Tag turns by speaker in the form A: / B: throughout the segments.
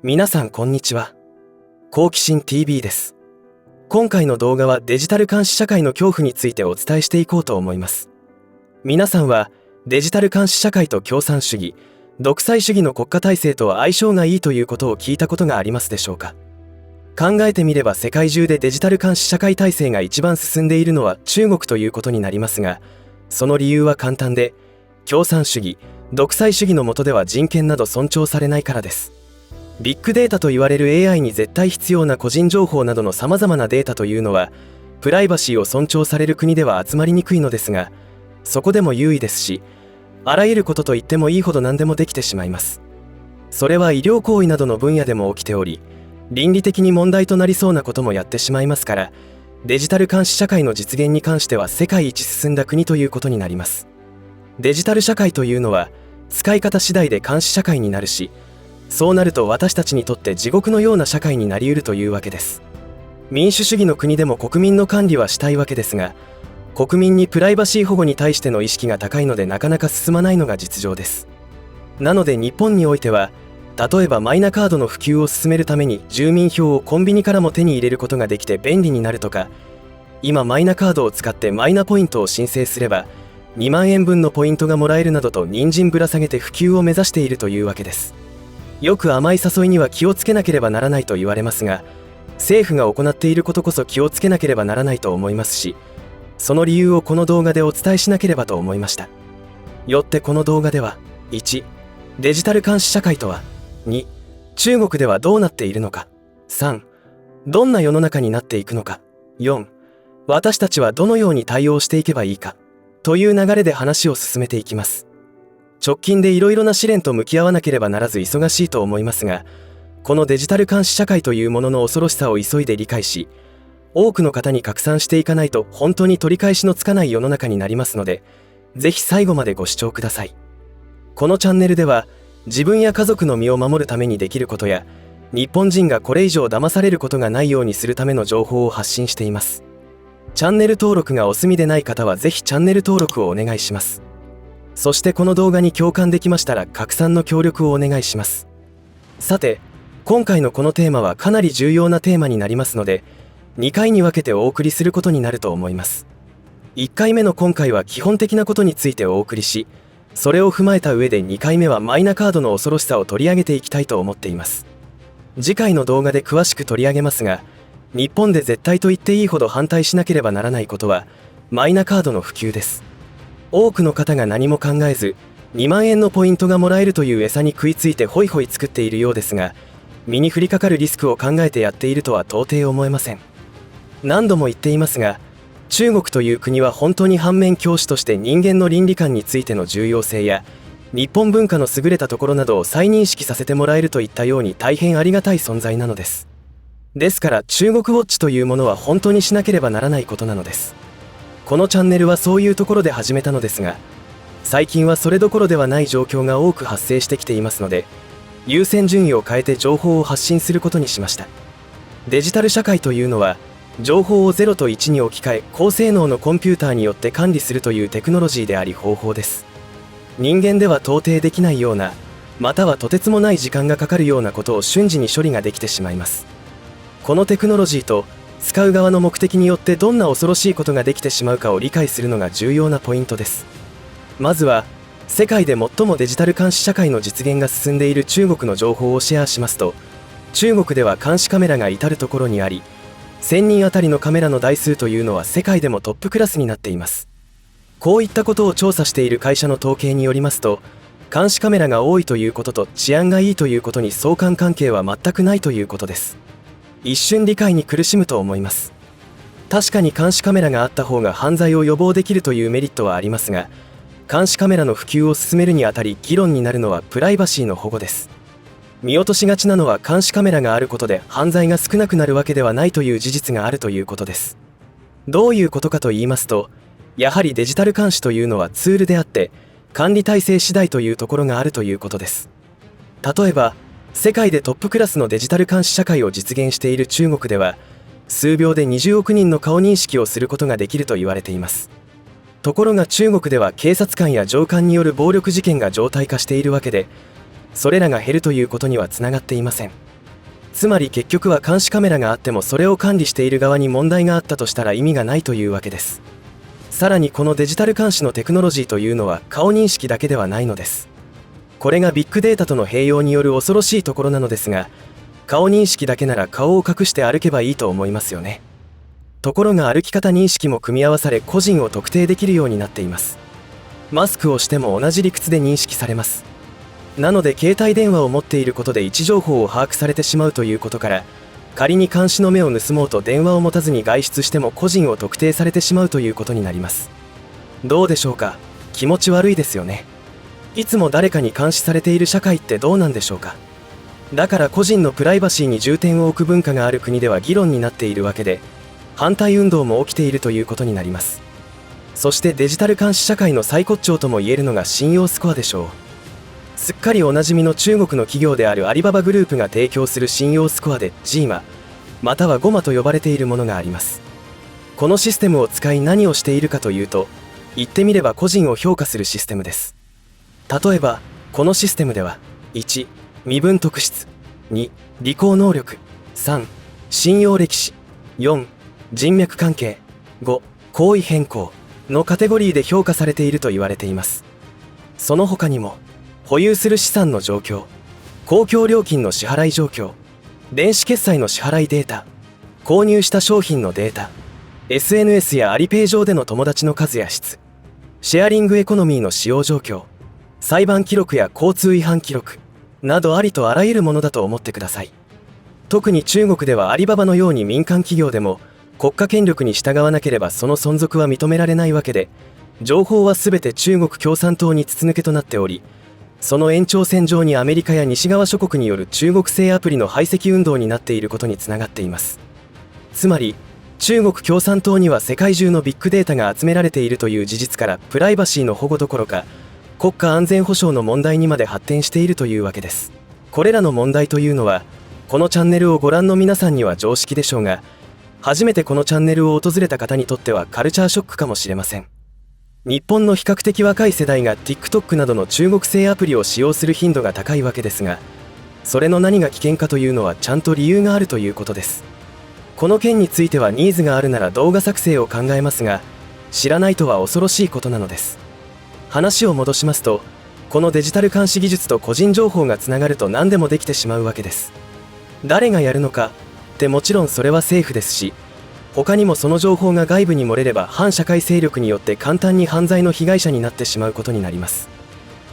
A: 皆さんこんにちは。好奇心 TV です。今回の動画はデジタル監視社会の恐怖についてお伝えしていこうと思います。皆さんはデジタル監視社会と共産主義、独裁主義の国家体制と相性がいいということを聞いたことがありますでしょうか。考えてみれば世界中でデジタル監視社会体制が一番進んでいるのは中国ということになりますが、その理由は簡単で、共産主義、独裁主義の下では人権など尊重されないからです。ビッグデータと言われる AI に絶対必要な個人情報などの様々なデータというのは、プライバシーを尊重される国では集まりにくいのですが、そこでも優位ですし、あらゆることと言ってもいいほど何でもできてしまいます。それは医療行為などの分野でも起きており、倫理的に問題となりそうなこともやってしまいますから、デジタル監視社会の実現に関しては世界一進んだ国ということになります。デジタル社会というのは、使い方次第で監視社会になるし、そうなると私たちにとって地獄のような社会になりうるというわけです。民主主義の国でも国民の管理はしたいわけですが、国民にプライバシー保護に対しての意識が高いのでなかなか進まないのが実情です。なので日本においては、例えばマイナカードの普及を進めるために住民票をコンビニからも手に入れることができて便利になるとか、今マイナカードを使ってマイナポイントを申請すれば2万円分のポイントがもらえるなどと人参ぶら下げて普及を目指しているというわけです。よく甘い誘いには気をつけなければならないと言われますが、政府が行っていることこそ気をつけなければならないと思いますし、その理由をこの動画でお伝えしなければと思いました。よってこの動画では、1、デジタル監視社会とは、2、中国ではどうなっているのか、3、どんな世の中になっていくのか、4、私たちはどのように対応していけばいいか、という流れで話を進めていきます。直近でいろいろな試練と向き合わなければならず忙しいと思いますが、このデジタル監視社会というものの恐ろしさを急いで理解し、多くの方に拡散していかないと本当に取り返しのつかない世の中になりますので、ぜひ最後までご視聴ください。このチャンネルでは、自分や家族の身を守るためにできることや、日本人がこれ以上騙されることがないようにするための情報を発信しています。チャンネル登録がお済みでない方はぜひチャンネル登録をお願いします。そしてこの動画に共感できましたら拡散の協力をお願いします。さて、今回のこのテーマはかなり重要なテーマになりますので、2回に分けてお送りすることになると思います。1回目の今回は基本的なことについてお送りし、それを踏まえた上で2回目はマイナカードの恐ろしさを取り上げていきたいと思っています。次回の動画で詳しく取り上げますが、日本で絶対と言っていいほど反対しなければならないことは、マイナカードの普及です。多くの方が何も考えず、2万円のポイントがもらえるという餌に食いついてホイホイ作っているようですが、身に降りかかるリスクを考えてやっているとは到底思えません。何度も言っていますが、中国という国は本当に反面教師として人間の倫理観についての重要性や、日本文化の優れたところなどを再認識させてもらえるといったように大変ありがたい存在なのです。ですから中国ウォッチというものは本当にしなければならないことなのです。このチャンネルはそういうところで始めたのですが、最近はそれどころではない状況が多く発生してきていますので、優先順位を変えて情報を発信することにしました。デジタル社会というのは、情報を0と1に置き換え、高性能のコンピューターによって管理するというテクノロジーであり方法です。人間では到底できないような、またはとてつもない時間がかかるようなことを瞬時に処理ができてしまいます。このテクノロジーと、使う側の目的によってどんな恐ろしいことができてしまうかを理解するのが重要なポイントです。まずは、世界で最もデジタル監視社会の実現が進んでいる中国の情報をシェアしますと、中国では監視カメラが至るところにあり、1000人あたりのカメラの台数というのは世界でもトップクラスになっています。こういったことを調査している会社の統計によりますと、監視カメラが多いということと治安がいいということに相関関係は全くないということです。一瞬理解に苦しむと思います。確かに監視カメラがあった方が犯罪を予防できるというメリットはありますが、監視カメラの普及を進めるにあたり議論になるのはプライバシーの保護です。見落としがちなのは監視カメラがあることで犯罪が少なくなるわけではないという事実があるということです。どういうことかと言いますと、やはりデジタル監視というのはツールであって、管理体制次第というところがあるということです。例えば、世界でトップクラスのデジタル監視社会を実現している中国では、数秒で20億人の顔認識をすることができると言われています。ところが中国では警察官や上官による暴力事件が常態化しているわけで、それらが減るということにはつながっていません。つまり結局は監視カメラがあってもそれを管理している側に問題があったとしたら意味がないというわけです。さらにこのデジタル監視のテクノロジーというのは顔認識だけではないのです。これがビッグデータとの併用による恐ろしいところなのですが、顔認識だけなら顔を隠して歩けばいいと思いますよね。ところが歩き方認識も組み合わされ個人を特定できるようになっています。マスクをしても同じ理屈で認識されます。なので携帯電話を持っていることで位置情報を把握されてしまうということから、仮に監視の目を盗もうと電話を持たずに外出しても個人を特定されてしまうということになります。どうでしょうか。気持ち悪いですよね。いつも誰かに監視されている社会ってどうなんでしょうか。だから個人のプライバシーに重点を置く文化がある国では議論になっているわけで、反対運動も起きているということになります。そしてデジタル監視社会の最骨頂ともいえるのが信用スコアでしょう。すっかりおなじみの中国の企業であるアリババグループが提供する信用スコアで GMA または GOMA と呼ばれているものがあります。このシステムを使い何をしているかというと、言ってみれば個人を評価するシステムです。例えばこのシステムでは1、身分特質、2、履行能力、3、信用歴史、4、人脈関係、5、行為変更のカテゴリーで評価されていると言われています。その他にも保有する資産の状況、公共料金の支払い状況、電子決済の支払いデータ、購入した商品のデータ、SNS やアリペイ上での友達の数や質、シェアリングエコノミーの使用状況、裁判記録や交通違反記録などありとあらゆるものだと思ってください。特に中国ではアリババのように民間企業でも国家権力に従わなければその存続は認められないわけで、情報は全て中国共産党に筒抜けとなっており、その延長線上にアメリカや西側諸国による中国製アプリの排斥運動になっていることにつながっています。つまり中国共産党には世界中のビッグデータが集められているという事実から、プライバシーの保護どころか国家安全保障の問題にまで発展しているというわけです。これらの問題というのはこのチャンネルをご覧の皆さんには常識でしょうが、初めてこのチャンネルを訪れた方にとってはカルチャーショックかもしれません。日本の比較的若い世代が TikTok などの中国製アプリを使用する頻度が高いわけですが、それの何が危険かというのはちゃんと理由があるということです。この件についてはニーズがあるなら動画作成を考えますが、知らないとは恐ろしいことなのです。話を戻しますと、このデジタル監視技術と個人情報がつながると何でもできてしまうわけです。誰がやるのかってもちろんそれは政府ですし、他にもその情報が外部に漏れれば反社会勢力によって簡単に犯罪の被害者になってしまうことになります。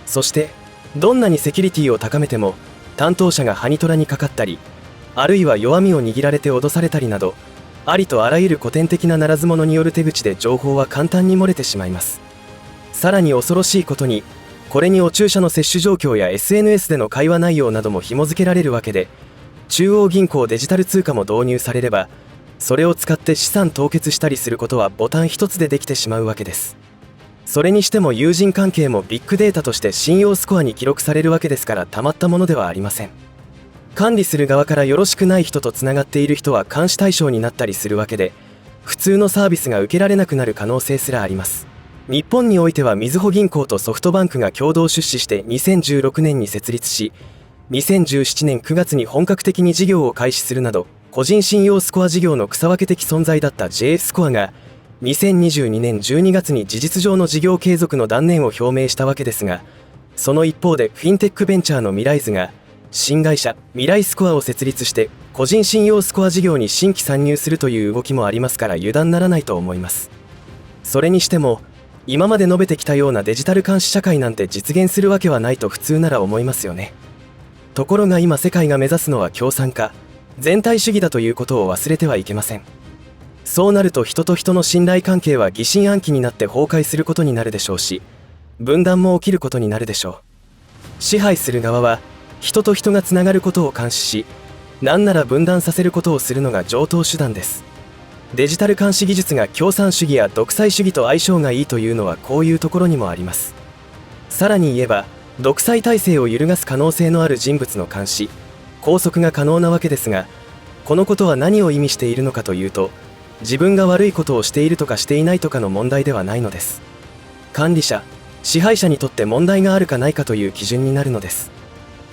A: そしてどんなにセキュリティを高めても担当者がハニトラにかかったり、あるいは弱みを握られて脅されたりなど、ありとあらゆる古典的なならず者による手口で情報は簡単に漏れてしまいます。さらに恐ろしいことに、これにお注射の摂取状況や SNS での会話内容なども紐付けられるわけで、中央銀行デジタル通貨も導入されれば、それを使って資産凍結したりすることはボタン一つでできてしまうわけです。それにしても友人関係もビッグデータとして信用スコアに記録されるわけですから、たまったものではありません。管理する側からよろしくない人とつながっている人は監視対象になったりするわけで、普通のサービスが受けられなくなる可能性すらあります。日本においてはみずほ銀行とソフトバンクが共同出資して2016年に設立し、2017年9月に本格的に事業を開始するなど、個人信用スコア事業の草分け的存在だった JS スコアが2022年12月に事実上の事業継続の断念を表明したわけですが、その一方でフィンテックベンチャーのミライズが新会社ミライスコアを設立して個人信用スコア事業に新規参入するという動きもありますから、油断ならないと思います。それにしても今まで述べてきたようなデジタル監視社会なんて実現するわけはないと普通なら思いますよね。ところが今世界が目指すのは共産化、全体主義だということを忘れてはいけません。そうなると人と人の信頼関係は疑心暗鬼になって崩壊することになるでしょうし、分断も起きることになるでしょう。支配する側は人と人がつながることを監視し、何なら分断させることをするのが常套手段です。デジタル監視技術が共産主義や独裁主義と相性がいいというのはこういうところにもあります。さらに言えば独裁体制を揺るがす可能性のある人物の監視、拘束が可能なわけですが、このことは何を意味しているのかというと、自分が悪いことをしているとかしていないとかの問題ではないのです。管理者、支配者にとって問題があるかないかという基準になるのです。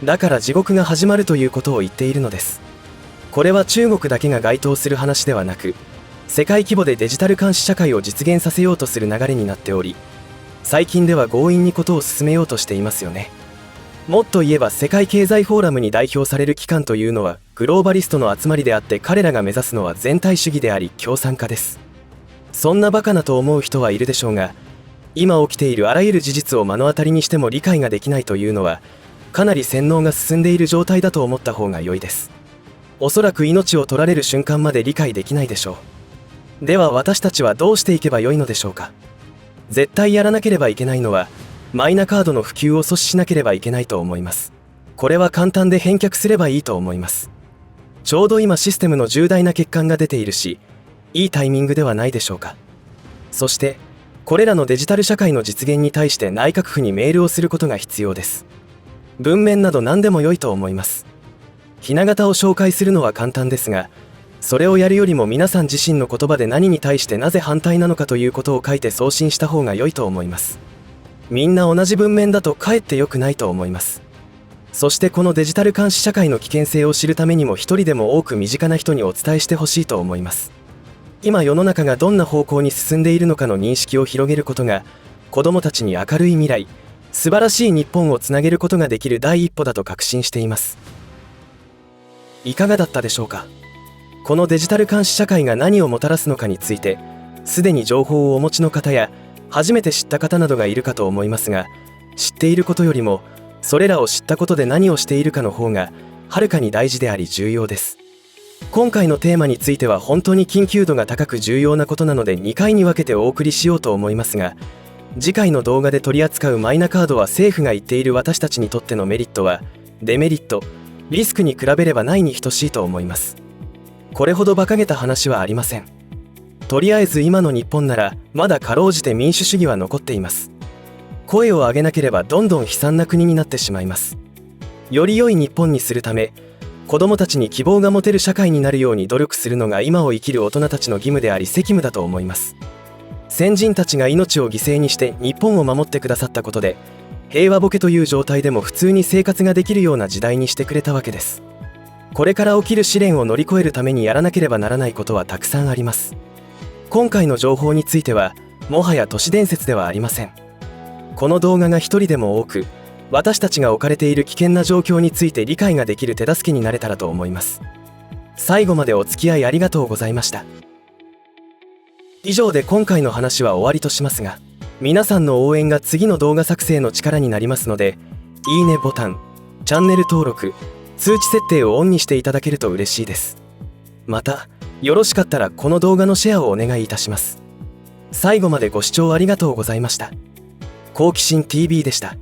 A: だから地獄が始まるということを言っているのです。これは中国だけが該当する話ではなく、世界規模でデジタル監視社会を実現させようとする流れになっており、最近では強引にことを進めようとしていますよね。もっと言えば世界経済フォーラムに代表される機関というのはグローバリストの集まりであって、彼らが目指すのは全体主義であり共産化です。そんなバカなと思う人はいるでしょうが、今起きているあらゆる事実を目の当たりにしても理解ができないというのは、かなり洗脳が進んでいる状態だと思った方が良いです。おそらく命を取られる瞬間まで理解できないでしょう。では私たちはどうしていけばよいのでしょうか。絶対やらなければいけないのは、マイナカードの普及を阻止しなければいけないと思います。これは簡単で返却すればいいと思います。ちょうど今システムの重大な欠陥が出ているし、いいタイミングではないでしょうか。そして、これらのデジタル社会の実現に対して内閣府にメールをすることが必要です。文面など何でも良いと思います。ひな形を紹介するのは簡単ですが、それをやるよりも皆さん自身の言葉で何に対してなぜ反対なのかということを書いて送信した方が良いと思います。みんな同じ文面だとかえって良くないと思います。そしてこのデジタル監視社会の危険性を知るためにも一人でも多く身近な人にお伝えしてほしいと思います。今世の中がどんな方向に進んでいるのかの認識を広げることが、子どもたちに明るい未来、素晴らしい日本をつなげることができる第一歩だと確信しています。いかがだったでしょうか。このデジタル監視社会が何をもたらすのかについて、すでに情報をお持ちの方や初めて知った方などがいるかと思いますが、知っていることよりもそれらを知ったことで何をしているかの方がはるかに大事であり重要です。今回のテーマについては本当に緊急度が高く重要なことなので2回に分けてお送りしようと思いますが、次回の動画で取り扱うマイナカードは政府が言っている私たちにとってのメリットはデメリット、リスクに比べればないに等しいと思います。これほど馬鹿げた話はありません。とりあえず今の日本ならまだかろうじて民主主義は残っています。声を上げなければどんどん悲惨な国になってしまいます。より良い日本にするため、子どもたちに希望が持てる社会になるように努力するのが今を生きる大人たちの義務であり責務だと思います。先人たちが命を犠牲にして日本を守ってくださったことで、平和ボケという状態でも普通に生活ができるような時代にしてくれたわけです。これから起きる試練を乗り越えるためにやらなければならないことはたくさんあります。今回の情報についてはもはや都市伝説ではありません。この動画が一人でも多く私たちが置かれている危険な状況について理解ができる手助けになれたらと思います。最後までお付き合いありがとうございました。以上で今回の話は終わりとしますが、皆さんの応援が次の動画作成の力になりますので、いいねボタン、チャンネル登録、通知設定をオンにしていただけると嬉しいです。また、よろしかったらこの動画のシェアをお願いいたします。最後までご視聴ありがとうございました。好奇心 TV でした。